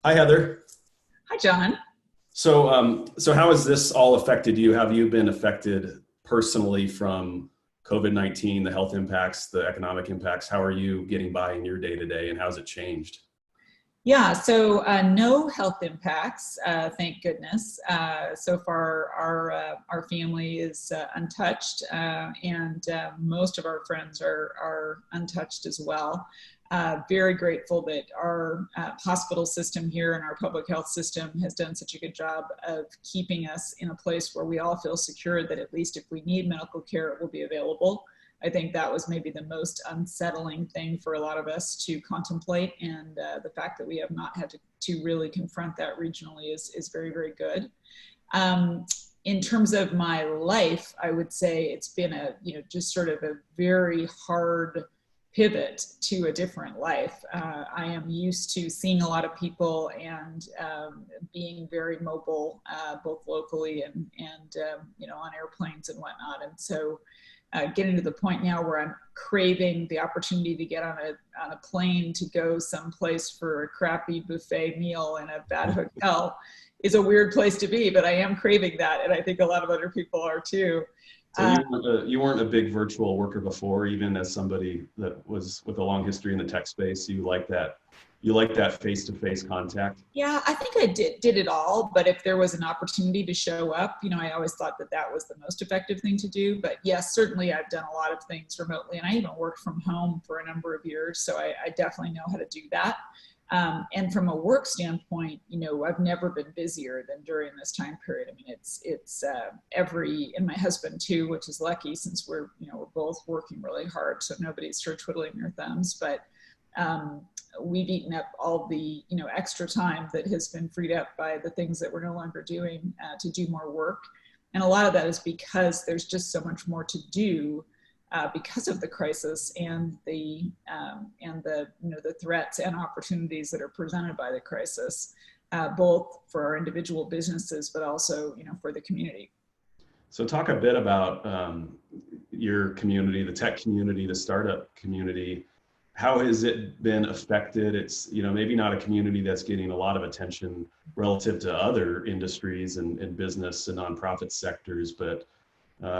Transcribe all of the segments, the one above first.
Hi, Heather. Hi, John. So how has this all affected you? Have you been affected personally from COVID-19, the health impacts, the economic impacts? How are you getting by in your day to day, and how's it changed? Yeah, so no health impacts, thank goodness. So far, our family is untouched, and most of our friends are untouched as well. Very grateful that our hospital system here and our public health system has done such a good job of keeping us in a place where we all feel secure that at least if we need medical care, it will be available. I think that was maybe the most unsettling thing for a lot of us to contemplate. And the fact that we have not had to really confront that regionally is very, very good. In terms of my life, I would say it's been just sort of a very hard pivot to a different life. I am used to seeing a lot of people and being very mobile, both locally and on airplanes and whatnot. And so getting to the point now where I'm craving the opportunity to get on a plane to go someplace for a crappy buffet meal in a bad hotel is a weird place to be, but I am craving that, and I think a lot of other people are too. So you weren't a big virtual worker before, even as somebody that was with a long history in the tech space. You like that face-to-face contact. Yeah, I think I did it all, but if there was an opportunity to show up, I always thought that that was the most effective thing to do. But yes, certainly I've done a lot of things remotely, and I even worked from home for a number of years, so I definitely know how to do that. And from a work standpoint, I've never been busier than during this time period. I mean, it's and my husband too, which is lucky since we're both working really hard, so nobody's sort of twiddling their thumbs, but we've eaten up all the extra time that has been freed up by the things that we're no longer doing to do more work. And a lot of that is because there's just so much more to do because of the crisis and the threats and opportunities that are presented by the crisis, both for our individual businesses but also for the community. So talk a bit about your community, the tech community, the startup community. How has it been affected? It's maybe not a community that's getting a lot of attention relative to other industries and business and nonprofit sectors, but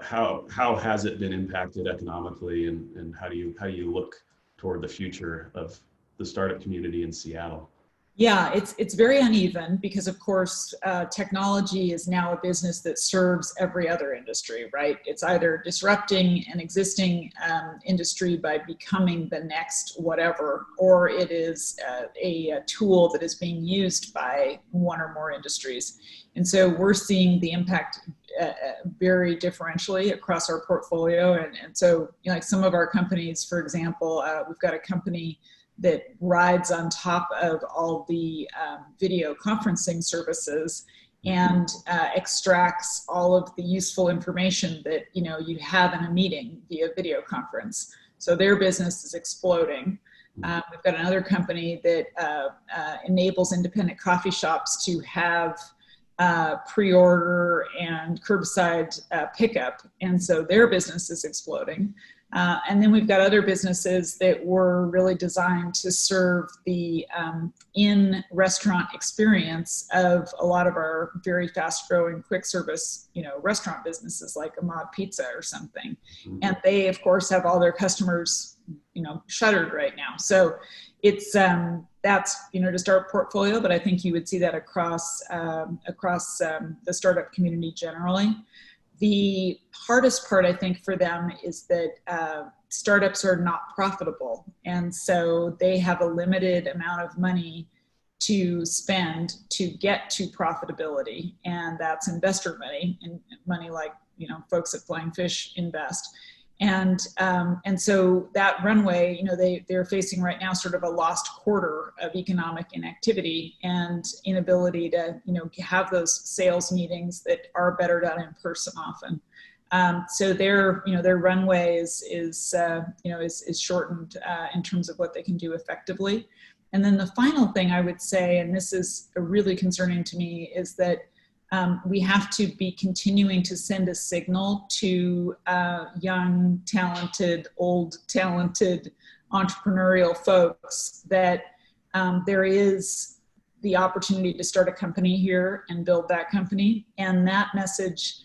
how has it been impacted economically, and how do you look toward the future of the startup community in Seattle? Yeah, it's very uneven because, of course, technology is now a business that serves every other industry, right? It's either disrupting an existing industry by becoming the next whatever, or it is a tool that is being used by one or more industries. And so we're seeing the impact very differentially across our portfolio. And so, like some of our companies, for example, we've got a company that rides on top of all the video conferencing services and extracts all of the useful information that you have in a meeting via video conference. So their business is exploding. We've got another company that enables independent coffee shops to have pre-order and curbside pickup, and so their business is exploding. And then we've got other businesses that were really designed to serve the in-restaurant experience of a lot of our very fast-growing quick service, restaurant businesses like Ahmad Pizza or something. And they, of course, have all their customers, shuttered right now. So it's that's just our portfolio, but I think you would see that across the startup community generally. The hardest part, I think, for them is that startups are not profitable. And so they have a limited amount of money to spend to get to profitability. And that's investor money, and money like, folks at Flying Fish invest. And so that runway, they're facing right now sort of a lost quarter of economic inactivity and inability to, have those sales meetings that are better done in person often. So their runway is shortened in terms of what they can do effectively. And then the final thing I would say, and this is really concerning to me, is that we have to be continuing to send a signal to young, talented, old, talented entrepreneurial folks that there is the opportunity to start a company here and build that company. And that message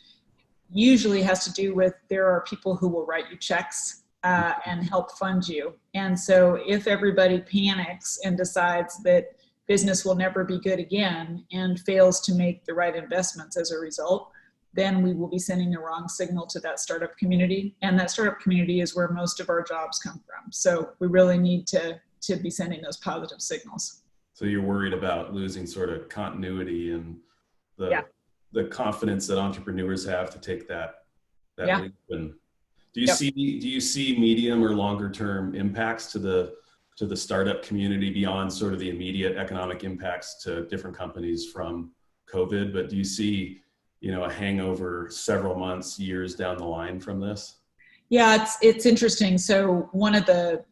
usually has to do with there are people who will write you checks and help fund you. And so if everybody panics and decides that business will never be good again and fails to make the right investments as a result, then we will be sending the wrong signal to that startup community. And that startup community is where most of our jobs come from. So we really need to be sending those positive signals. So you're worried about losing sort of continuity and Yeah. the confidence that entrepreneurs have to take that Yeah. leap. And do you Yep. see medium or longer term impacts to the startup community beyond sort of the immediate economic impacts to different companies from COVID? But do you see, a hangover several months, years down the line from this? Yeah, it's interesting. So one of the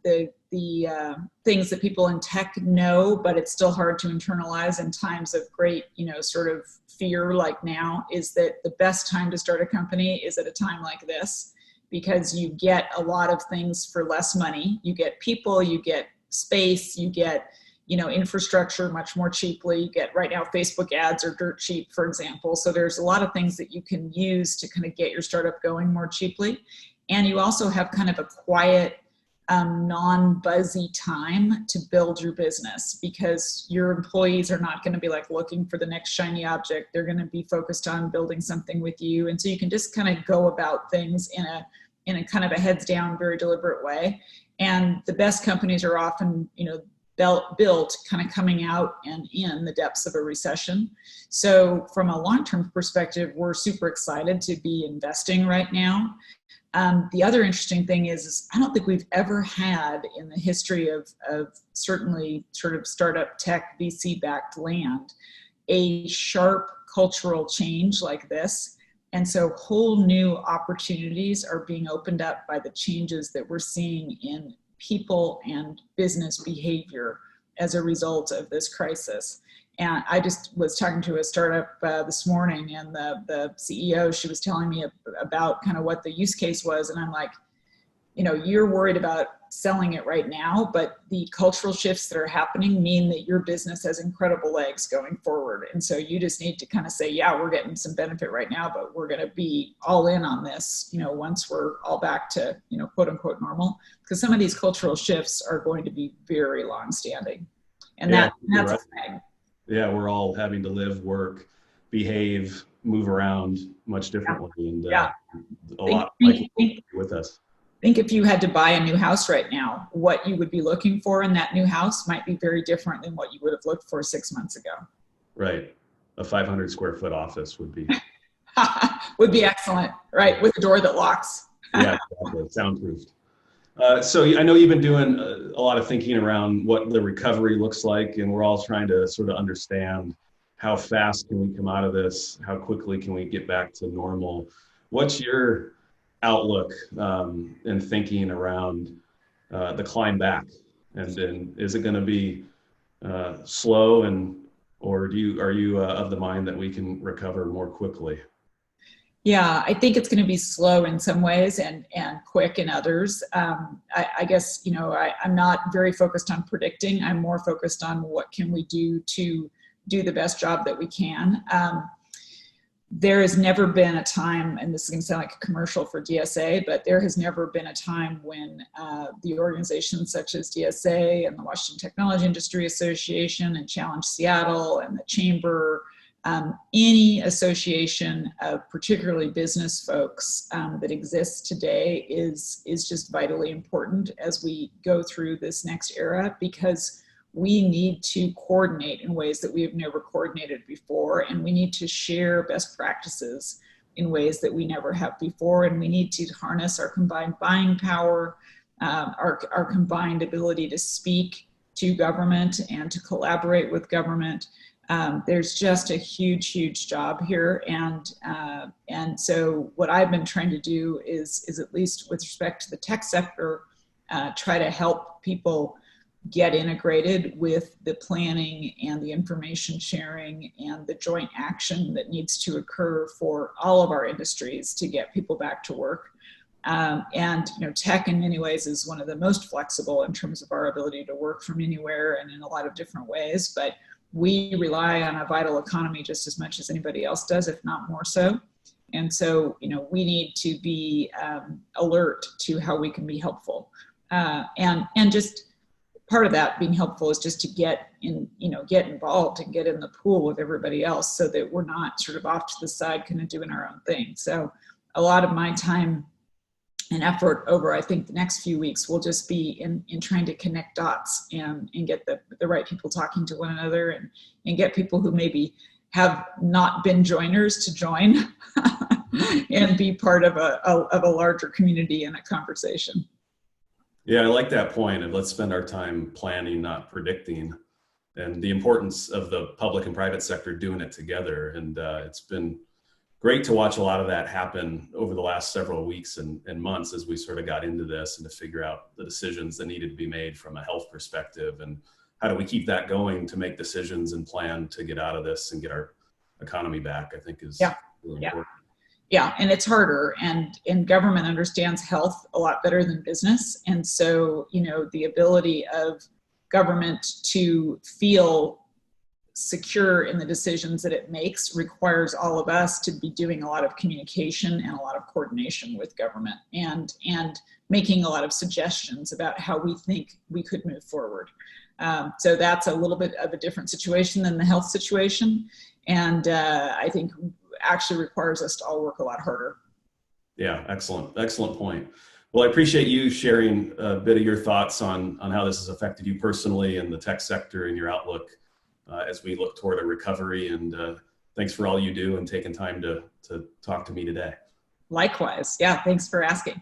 things that people in tech know, but it's still hard to internalize in times of great, sort of fear like now, is that the best time to start a company is at a time like this, because you get a lot of things for less money. You get people, you get space, you get infrastructure much more cheaply. You get, right now, Facebook ads are dirt cheap, for example. So there's a lot of things that you can use to kind of get your startup going more cheaply. And you also have kind of a quiet, non-buzzy time to build your business, because your employees are not going to be like looking for the next shiny object. They're going to be focused on building something with you. And so you can just kind of go about things in a kind of a heads down, very deliberate way. And the best companies are often, built kind of coming out and in the depths of a recession. So from a long-term perspective, we're super excited to be investing right now. The other interesting thing is I don't think we've ever had in the history of certainly sort of startup tech VC-backed land a sharp cultural change like this. And so whole new opportunities are being opened up by the changes that we're seeing in people and business behavior as a result of this crisis. And I just was talking to a startup this morning, and the CEO, she was telling me about kind of what the use case was. And I'm like, you're worried about selling it right now, but the cultural shifts that are happening mean that your business has incredible legs going forward. And so you just need to kind of say, yeah, we're getting some benefit right now, but we're going to be all in on this, once we're all back to, quote unquote normal, because some of these cultural shifts are going to be very long standing. And that's right. A thing. Yeah, we're all having to live, work, behave, move around much differently, and a lot with us. Think if you had to buy a new house right now, what you would be looking for in that new house might be very different than what you would have looked for 6 months ago. Right. A 500 square foot office would be excellent, right? With a door that locks. Yeah, exactly. Soundproofed. So I know you've been doing a lot of thinking around what the recovery looks like, and we're all trying to sort of understand how fast can we come out of this? How quickly can we get back to normal? What's your outlook and thinking around the climb back? And is it going to be slow, or are you of the mind that we can recover more quickly? Yeah, I think it's going to be slow in some ways and quick in others. I guess, I'm not very focused on predicting. I'm more focused on what can we do to do the best job that we can. There has never been a time, and this is going to sound like a commercial for DSA, but there has never been a time when the organizations such as DSA and the Washington Technology Industry Association and Challenge Seattle and the Chamber, any association of particularly business folks that exists today is just vitally important as we go through this next era, because we need to coordinate in ways that we have never coordinated before, and we need to share best practices in ways that we never have before, and we need to harness our combined buying power, our combined ability to speak to government and to collaborate with government. There's just a huge job here, and so what I've been trying to do is at least with respect to the tech sector, try to help people get integrated with the planning and the information sharing and the joint action that needs to occur for all of our industries to get people back to work. And tech in many ways is one of the most flexible in terms of our ability to work from anywhere and in a lot of different ways, but we rely on a vital economy just as much as anybody else does, if not more so. And so, we need to be alert to how we can be helpful. And just part of that being helpful is just to get involved and get in the pool with everybody else, so that we're not sort of off to the side kind of doing our own thing. So a lot of my time and effort over, I think, the next few weeks will just be in trying to connect dots and get the right people talking to one another, and get people who maybe have not been joiners to join and be part of a larger community and a conversation. Yeah, I like that point. And let's spend our time planning, not predicting, and the importance of the public and private sector doing it together. And it's been great to watch a lot of that happen over the last several weeks and months as we sort of got into this, and to figure out the decisions that needed to be made from a health perspective, and how do we keep that going to make decisions and plan to get out of this and get our economy back, I think is really important. Yeah, and it's harder, and government understands health a lot better than business. And so, the ability of government to feel secure in the decisions that it makes requires all of us to be doing a lot of communication and a lot of coordination with government, and making a lot of suggestions about how we think we could move forward. So that's a little bit of a different situation than the health situation. And I think actually requires us to all work a lot harder. Yeah, excellent point. Well, I appreciate you sharing a bit of your thoughts on how this has affected you personally and the tech sector and your outlook as we look toward a recovery. And thanks for all you do and taking time to talk to me today. Likewise. Yeah, thanks for asking.